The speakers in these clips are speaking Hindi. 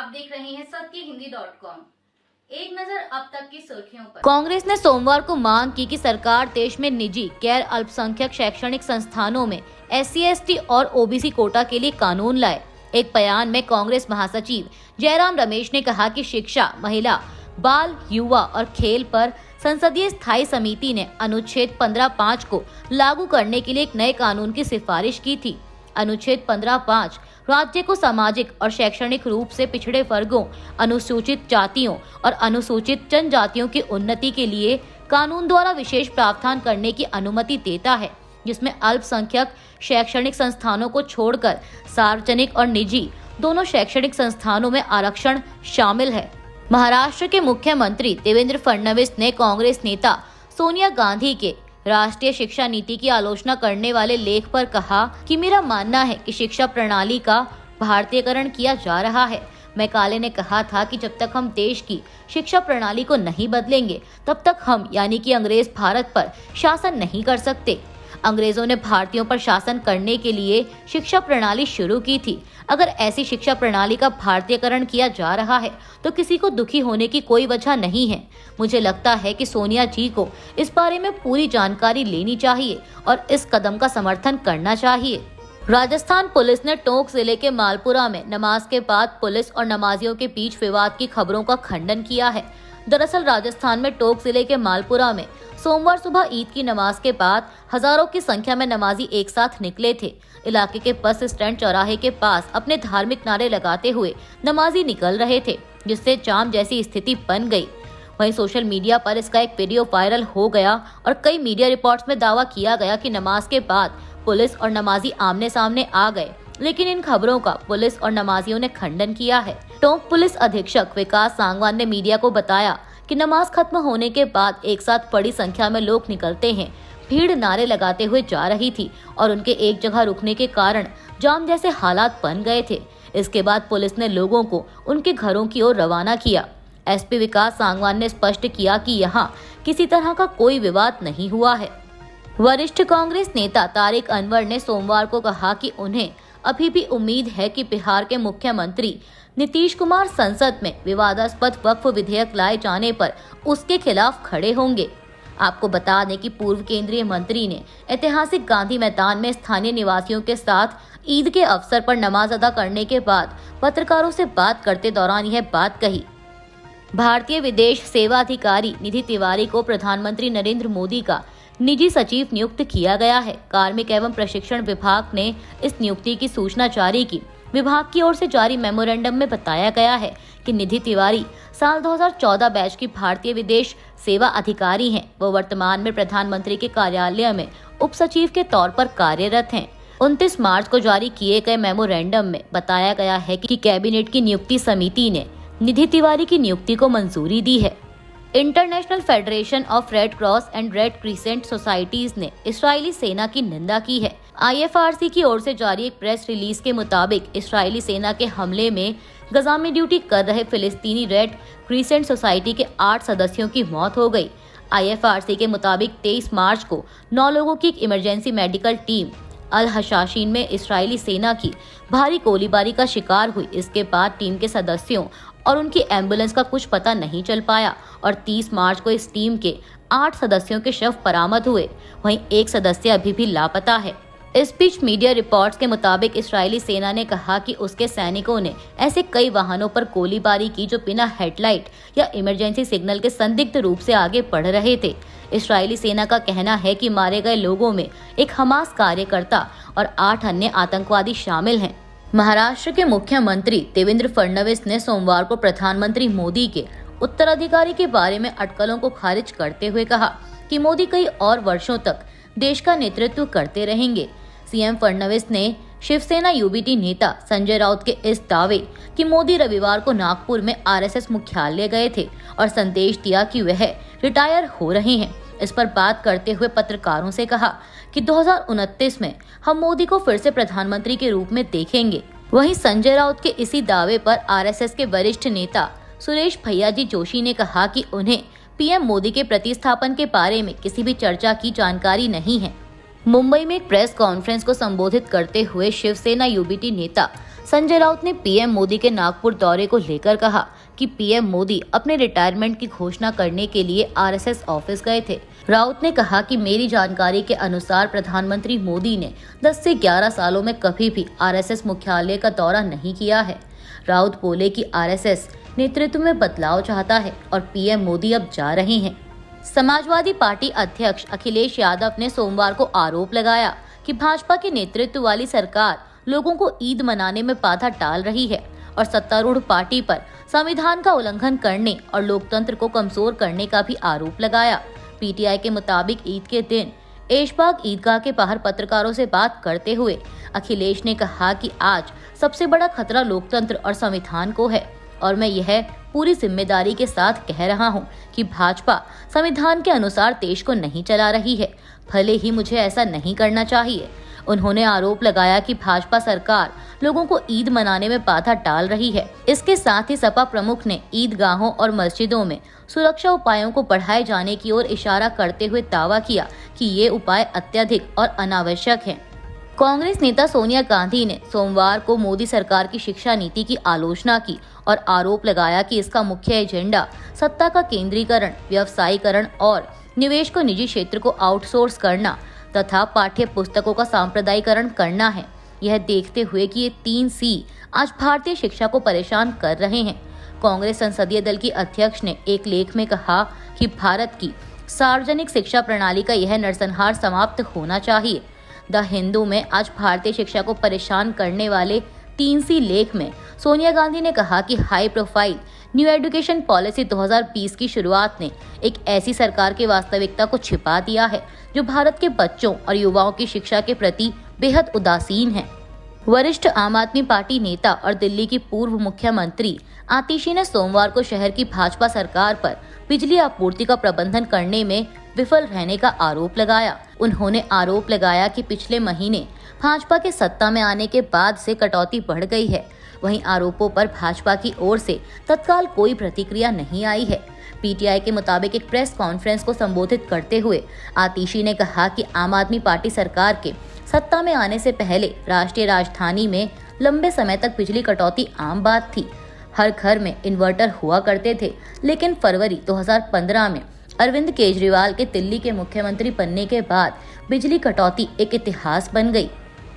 आप देख रहे हैं सत्यहिंदी.com। एक नजर अब तक की सुर्खियों पर। कांग्रेस ने सोमवार को मांग की कि सरकार देश में निजी गैर अल्पसंख्यक शैक्षणिक संस्थानों में SC, ST और OBC कोटा के लिए कानून लाए। एक बयान में कांग्रेस महासचिव जयराम रमेश ने कहा कि शिक्षा, महिला, बाल, युवा और खेल पर संसदीय स्थायी समिति ने अनुच्छेद 15(5) को लागू करने के लिए एक नए कानून की सिफारिश की थी। अनुच्छेद 15(5) राज्य को सामाजिक और शैक्षणिक रूप से पिछड़े वर्गों, अनुसूचित जातियों और अनुसूचित जनजातियों की उन्नति के लिए कानून द्वारा विशेष प्रावधान करने की अनुमति देता है, जिसमें अल्पसंख्यक शैक्षणिक संस्थानों को छोड़कर सार्वजनिक और निजी दोनों शैक्षणिक संस्थानों में आरक्षण शामिल है। महाराष्ट्र के मुख्यमंत्री देवेंद्र फडणवीस ने कांग्रेस नेता सोनिया गांधी के राष्ट्रीय शिक्षा नीति की आलोचना करने वाले लेख पर कहा कि मेरा मानना है कि शिक्षा प्रणाली का भारतीयकरण किया जा रहा है। मैकाले ने कहा था कि जब तक हम देश की शिक्षा प्रणाली को नहीं बदलेंगे, तब तक हम यानी कि अंग्रेज भारत पर शासन नहीं कर सकते। अंग्रेजों ने भारतीयों पर शासन करने के लिए शिक्षा प्रणाली शुरू की थी। अगर ऐसी शिक्षा प्रणाली का भारतीयकरण किया जा रहा है तो किसी को दुखी होने की कोई वजह नहीं है। मुझे लगता है कि सोनिया जी को इस बारे में पूरी जानकारी लेनी चाहिए और इस कदम का समर्थन करना चाहिए। राजस्थान पुलिस ने टोंक जिले के मालपुरा में नमाज के बाद पुलिस और नमाजियों के बीच विवाद की खबरों का खंडन किया है। दरअसल राजस्थान में टोंक जिले के मालपुरा में सोमवार सुबह ईद की नमाज के बाद हजारों की संख्या में नमाजी एक साथ निकले थे। इलाके के बस स्टैंड चौराहे के पास अपने धार्मिक नारे लगाते हुए नमाजी निकल रहे थे, जिससे जाम जैसी स्थिति बन गई। वहीं सोशल मीडिया पर इसका एक वीडियो वायरल हो गया और कई मीडिया रिपोर्ट्स में दावा किया गया कि नमाज के बाद पुलिस और नमाजी आमने सामने आ गए, लेकिन इन खबरों का पुलिस और नमाजियों ने खंडन किया है। टोंक पुलिस अधीक्षक विकास सांगवान ने मीडिया को बताया कि नमाज खत्म होने के बाद एक साथ बड़ी संख्या में लोग निकलते हैं। भीड़ नारे लगाते हुए जा रही थी और उनके एक जगह रुकने के कारण जाम जैसे हालात बन गए थे। इसके बाद पुलिस ने लोगों को उनके घरों की ओर रवाना किया। SP विकास सांगवान ने स्पष्ट किया कि यहाँ किसी तरह का कोई विवाद नहीं हुआ है। वरिष्ठ कांग्रेस नेता तारिक अनवर ने सोमवार को कहा कि उन्हें अभी भी उम्मीद है कि बिहार के मुख्यमंत्री नीतीश कुमार संसद में विवादास्पद वक्फ विधेयक लाए जाने पर उसके खिलाफ खड़े होंगे। आपको बता दें कि पूर्व केंद्रीय मंत्री ने ऐतिहासिक गांधी मैदान में स्थानीय निवासियों के साथ ईद के अवसर पर नमाज अदा करने के बाद पत्रकारों से बात करते दौरान यह बात कही। भारतीय विदेश सेवा अधिकारी निधि तिवारी को प्रधानमंत्री नरेंद्र मोदी का निजी सचिव नियुक्त किया गया है। कार्मिक एवं प्रशिक्षण विभाग ने इस नियुक्ति की सूचना जारी की। विभाग की ओर से जारी मेमोरेंडम में बताया गया है कि निधि तिवारी साल 2014 बैच की भारतीय विदेश सेवा अधिकारी हैं। वो वर्तमान में प्रधानमंत्री के कार्यालय में उप सचिव के तौर पर कार्यरत हैं। 29 मार्च को जारी किए गए मेमोरेंडम में बताया गया है कि कैबिनेट की नियुक्ति समिति ने निधि तिवारी की नियुक्ति को मंजूरी दी है। International federation of red cross and red crescent societies ने इस्राएली सेना की निंदा की है। IFRC की ओर से जारी एक प्रेस रिलीज के मुताबिक इस्राएली सेना के हमले में गजा में ड्यूटी कर रहे फिलिस्तीनी रेड क्रिसेंट सोसाइटी के 8 सदस्यों की मौत हो गई। IFRC के मुताबिक 23 मार्च को 9 लोगों की एक इमरजेंसी मेडिकल टीम अल हशाशीन में इस्राएली सेना की भारी गोलीबारी का शिकार हुई। इसके बाद टीम के सदस्यों और उनकी एम्बुलेंस का कुछ पता नहीं चल पाया और 30 मार्च को इस टीम के 8 सदस्यों के शव बरामद हुए। वहीं एक सदस्य अभी भी लापता है। इस बीच मीडिया रिपोर्ट्स के मुताबिक इस्राएली सेना ने कहा कि उसके सैनिकों ने ऐसे कई वाहनों पर गोलीबारी की जो बिना हेडलाइट या इमरजेंसी सिग्नल के संदिग्ध रूप से आगे बढ़ रहे थे। इस्राएली सेना का कहना है कि मारे गए लोगों में एक हमास कार्यकर्ता और 8 अन्य आतंकवादी शामिल हैं। महाराष्ट्र के मुख्यमंत्री देवेंद्र फडणवीस ने सोमवार को प्रधानमंत्री मोदी के उत्तराधिकारी के बारे में अटकलों को खारिज करते हुए कहा कि मोदी कई और वर्षों तक देश का नेतृत्व करते रहेंगे। CM फडणवीस ने शिवसेना UBT नेता संजय राउत के इस दावे कि मोदी रविवार को नागपुर में RSS मुख्यालय गए थे और संदेश दिया कि वह रिटायर हो रहे हैं, इस पर बात करते हुए पत्रकारों से कहा कि 2029 में हम मोदी को फिर से प्रधानमंत्री के रूप में देखेंगे। वहीं संजय राउत के इसी दावे पर RSS के वरिष्ठ नेता सुरेश भैयाजी जोशी ने कहा कि उन्हें PM मोदी के प्रतिस्थापन के बारे में किसी भी चर्चा की जानकारी नहीं है। मुंबई में एक प्रेस कॉन्फ्रेंस को संबोधित करते हुए शिवसेना UBT नेता संजय राउत ने पीएम मोदी के नागपुर दौरे को लेकर कहा कि पीएम मोदी अपने रिटायरमेंट की घोषणा करने के लिए आरएसएस ऑफिस गए थे। राउत ने कहा कि मेरी जानकारी के अनुसार प्रधानमंत्री मोदी ने 10 से 11 सालों में कभी भी आरएसएस मुख्यालय का दौरा नहीं किया है। राउत बोले कि आरएसएस नेतृत्व में बदलाव चाहता है और पीएम मोदी अब जा रहे हैं। समाजवादी पार्टी अध्यक्ष अखिलेश यादव ने सोमवार को आरोप लगाया कि भाजपा के नेतृत्व वाली सरकार लोगों को ईद मनाने में बाधा डाल रही है और सत्तारूढ़ पार्टी पर संविधान का उल्लंघन करने और लोकतंत्र को कमजोर करने का भी आरोप लगाया। पीटीआई के मुताबिक ईद के दिन ऐशबाग ईदगाह के बाहर पत्रकारों से बात करते हुए अखिलेश ने कहा कि आज सबसे बड़ा खतरा लोकतंत्र और संविधान को है और मैं यह पूरी जिम्मेदारी के साथ कह रहा हूं कि भाजपा संविधान के अनुसार देश को नहीं चला रही है, भले ही मुझे ऐसा नहीं करना चाहिए। उन्होंने आरोप लगाया कि भाजपा सरकार लोगों को ईद मनाने में बाधा डाल रही है। इसके साथ ही सपा प्रमुख ने ईदगाहों और मस्जिदों में सुरक्षा उपायों को बढ़ाए जाने की ओर इशारा करते हुए दावा किया कि ये उपाय अत्यधिक और अनावश्यक हैं। कांग्रेस नेता सोनिया गांधी ने सोमवार को मोदी सरकार की शिक्षा नीति की आलोचना की और आरोप लगाया कि इसका मुख्य एजेंडा सत्ता का केंद्रीकरण, व्यवसायीकरण और निवेश को निजी क्षेत्र को आउटसोर्स करना तथा पाठ्य पुस्तकों का सांप्रदायिकरण करना है। यह देखते हुए कि ये 3 सी आज भारतीय शिक्षा को परेशान कर रहे हैं। कांग्रेस संसदीय दल की अध्यक्ष ने एक लेख में कहा कि भारत की सार्वजनिक शिक्षा प्रणाली का यह नरसंहार समाप्त होना चाहिए। द हिंदू में आज भारतीय शिक्षा को परेशान करने वाले 3 सी लेख में सोनिया गांधी ने कहा कि high profile new education policy 2020 की शुरुआत ने एक ऐसी सरकार की वास्तविकता को छिपा दिया है जो भारत के बच्चों और युवाओं की शिक्षा के प्रति बेहद उदासीन है। वरिष्ठ आम आदमी पार्टी नेता और दिल्ली की पूर्व मुख्यमंत्री आतिशी ने सोमवार को शहर की भाजपा सरकार पर बिजली आपूर्ति का प्रबंधन करने में विफल रहने का आरोप लगाया। उन्होंने आरोप लगाया कि पिछले महीने भाजपा के सत्ता में आने के बाद से कटौती बढ़ गई है। वहीं आरोपों पर भाजपा की ओर से तत्काल कोई प्रतिक्रिया नहीं आई है। पीटीआई के मुताबिक एक प्रेस कॉन्फ्रेंस को संबोधित करते हुए आतिशी ने कहा कि आम आदमी पार्टी सरकार के सत्ता में आने से पहले राष्ट्रीय राजधानी में लंबे समय तक बिजली कटौती आम बात थी। हर घर में इन्वर्टर हुआ करते थे, लेकिन फरवरी 2015 में अरविंद केजरीवाल के दिल्ली के मुख्यमंत्री बनने के बाद बिजली कटौती एक इतिहास बन गई।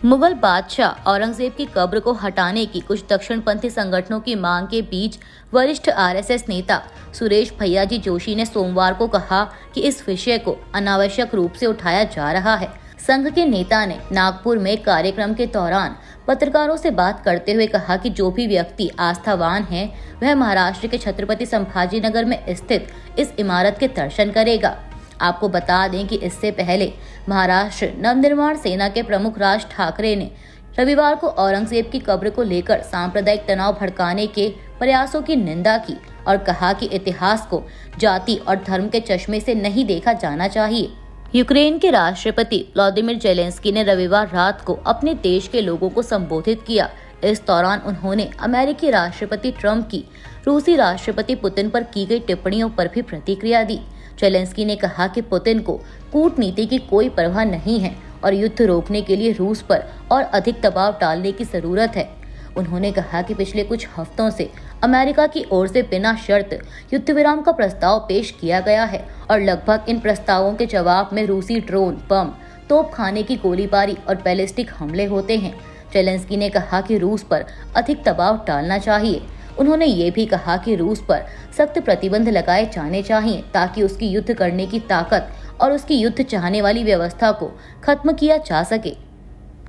मुगल बादशाह औरंगजेब की कब्र को हटाने की कुछ दक्षिणपंथी संगठनों की मांग के बीच वरिष्ठ आरएसएस नेता सुरेश भैयाजी जोशी ने सोमवार को कहा कि इस विषय को अनावश्यक रूप से उठाया जा रहा है। संघ के नेता ने नागपुर में कार्यक्रम के दौरान पत्रकारों से बात करते हुए कहा कि जो भी व्यक्ति आस्थावान है वह महाराष्ट्र के छत्रपति संभाजीनगर में स्थित इस इमारत के दर्शन करेगा। आपको बता दें कि इससे पहले महाराष्ट्र नवनिर्माण सेना के प्रमुख राज ठाकरे ने रविवार को औरंगजेब की कब्र को लेकर सांप्रदायिक तनाव भड़काने के प्रयासों की निंदा की और कहा कि इतिहास को जाति और धर्म के चश्मे से नहीं देखा जाना चाहिए। यूक्रेन के राष्ट्रपति व्लादिमीर जेलेंस्की ने रविवार रात को अपने देश के लोगों को संबोधित किया। इस दौरान उन्होंने अमेरिकी राष्ट्रपति ट्रंप की रूसी राष्ट्रपति पुतिन पर की गई टिप्पणियों पर भी प्रतिक्रिया दी। जेलेंस्की ने कहा कि पुतिन को कूटनीति की कोई परवाह नहीं है और युद्ध रोकने के लिए रूस पर और अधिक दबाव डालने की जरूरत है। उन्होंने कहा कि पिछले कुछ हफ्तों से अमेरिका की ओर से बिना शर्त युद्ध विराम का प्रस्ताव पेश किया गया है और लगभग इन प्रस्तावों के जवाब में रूसी ड्रोन, बम, तोपखाने की गोलीबारी और बैलिस्टिक हमले होते हैं। जेलेंस्की ने कहा कि रूस पर अधिक दबाव डालना चाहिए। उन्होंने ये भी कहा कि रूस पर सख्त प्रतिबंध लगाए जाने चाहिए ताकि उसकी युद्ध करने की ताकत और उसकी युद्ध चाहने वाली व्यवस्था को खत्म किया जा सके।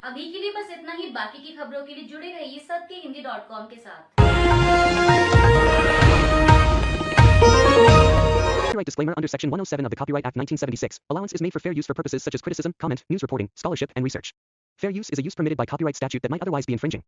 अभी के लिए बस इतना ही। बाकी की खबरों के लिए जुड़े रहिए सत्यहिंदी.com के साथ। Copyright disclaimer under Section 107 of the Copyright Act 1976. Allowance is made for fair use for purposes such as criticism, comment, news reporting, scholarship, and research. Fair use is a use permitted by copyright statute that might otherwise be infringing.